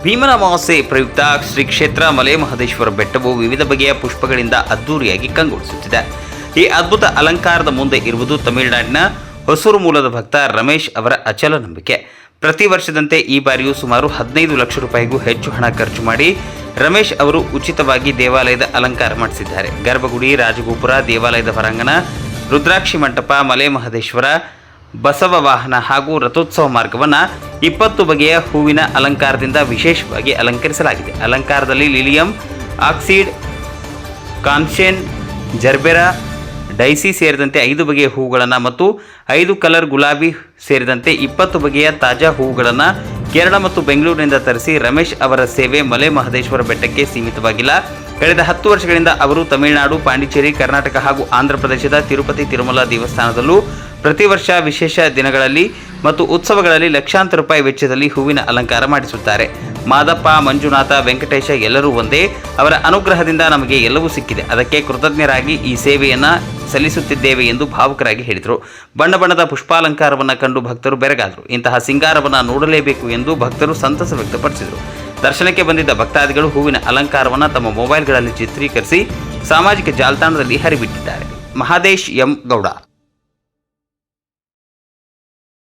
ಭೀಮನ ಅಮಾವಾಸ್ಯೆ ಪ್ರಯುಕ್ತ ಶ್ರೀ ಕ್ಷೇತ್ರ ಮಲೆ ಮಹದೇಶ್ವರ ಬೆಟ್ಟವು ವಿವಿಧ ಬಗೆಯ ಪುಷ್ಪಗಳಿಂದ ಅದ್ದೂರಿಯಾಗಿ ಕಂಗೊಳಿಸುತ್ತಿದೆ. ಈ ಅದ್ಭುತ ಅಲಂಕಾರದ ಮುಂದೆ ಇರುವುದು ತಮಿಳುನಾಡಿನ ಹೊಸೂರು ಮೂಲದ ಭಕ್ತ ರಮೇಶ್ ಅವರ ಅಚಲ ನಂಬಿಕೆ. ಪ್ರತಿ ವರ್ಷದಂತೆ ಈ ಬಾರಿಯೂ ಸುಮಾರು 15 ಲಕ್ಷ ರೂಪಾಯಿಗೂ ಹೆಚ್ಚು ಹಣ ಖರ್ಚು ಮಾಡಿ ರಮೇಶ್ ಅವರು ಉಚಿತವಾಗಿ ದೇವಾಲಯದ ಅಲಂಕಾರ ಮಾಡಿಸಿದ್ದಾರೆ. ಗರ್ಭಗುಡಿ, ರಾಜಗೋಪುರ, ದೇವಾಲಯದ ಹೊರಾಂಗಣ, ರುದ್ರಾಕ್ಷಿ ಮಂಟಪ, ಮಲೆ ಮಹದೇಶ್ವರ, ಬಸವ ವಾಹನ ಹಾಗೂ ರಥೋತ್ಸವ ಮಾರ್ಗವನ್ನು 20 ಬಗೆಯ ಹೂವಿನ ಅಲಂಕಾರದಿಂದ ವಿಶೇಷವಾಗಿ ಅಲಂಕರಿಸಲಾಗಿದೆ. ಅಲಂಕಾರದಲ್ಲಿ ಲಿಲಿಯಂ, ಆಕ್ಸಿಡ್, ಕಾನ್ಶೆನ್, ಜರ್ಬೆರಾ, ಡೈಸಿ ಸೇರಿದಂತೆ 5 ಬಗೆಯ ಹೂವುಗಳನ್ನು ಮತ್ತು 5 ಕಲರ್ ಗುಲಾಬಿ ಸೇರಿದಂತೆ 20 ಬಗೆಯ ತಾಜಾ ಹೂವುಗಳನ್ನು ಕೇರಳ ಮತ್ತು ಬೆಂಗಳೂರಿನಿಂದ ತರಿಸಿ ರಮೇಶ್ ಅವರ ಸೇವೆ ಮಲೆ ಮಹದೇಶ್ವರ ಬೆಟ್ಟಕ್ಕೆ ಸೀಮಿತವಾಗಿಲ್ಲ. ಕಳೆದ 10 ವರ್ಷಗಳಿಂದ ಅವರು ತಮಿಳುನಾಡು, ಪಾಂಡಿಚೇರಿ, ಕರ್ನಾಟಕ ಹಾಗೂ ಆಂಧ್ರ ಪ್ರದೇಶದ ತಿರುಪತಿ ತಿರುಮಲ ದೇವಸ್ಥಾನದಲ್ಲೂ ಪ್ರತಿ ವರ್ಷ ವಿಶೇಷ ದಿನಗಳಲ್ಲಿ ಮತ್ತು ಉತ್ಸವಗಳಲ್ಲಿ ಲಕ್ಷಾಂತರ ರೂಪಾಯಿ ವೆಚ್ಚದಲ್ಲಿ ಹೂವಿನ ಅಲಂಕಾರ ಮಾಡಿಸುತ್ತಾರೆ. ಮಾದಪ್ಪ, ಮಂಜುನಾಥ, ವೆಂಕಟೇಶ ಎಲ್ಲರೂ ಒಂದೇ. ಅವರ ಅನುಗ್ರಹದಿಂದ ನಮಗೆ ಎಲ್ಲವೂ ಸಿಕ್ಕಿದೆ. ಅದಕ್ಕೆ ಕೃತಜ್ಞರಾಗಿ ಈ ಸೇವೆಯನ್ನು ಸಲ್ಲಿಸುತ್ತಿದ್ದೇವೆ ಎಂದು ಭಾವುಕರಾಗಿ ಹೇಳಿದರು. ಬಣ್ಣ ಬಣ್ಣದ ಪುಷ್ಪಾಲಂಕಾರವನ್ನು ಕಂಡು ಭಕ್ತರು ಬೆರಗಾದರು. ಇಂತಹ ಸಿಂಗಾರವನ್ನು ನೋಡಲೇಬೇಕು ಎಂದು ಭಕ್ತರು ಸಂತಸ ವ್ಯಕ್ತಪಡಿಸಿದರು. ದರ್ಶನಕ್ಕೆ ಬಂದಿದ್ದ ಭಕ್ತಾದಿಗಳು ಹೂವಿನ ಅಲಂಕಾರವನ್ನು ತಮ್ಮ ಮೊಬೈಲ್ಗಳಲ್ಲಿ ಚಿತ್ರೀಕರಿಸಿ ಸಾಮಾಜಿಕ ಜಾಲತಾಣದಲ್ಲಿ ಹರಿಬಿಟ್ಟಿದ್ದಾರೆ. ಮಹಾದೇಶ್ ಎಂ ಗೌಡ.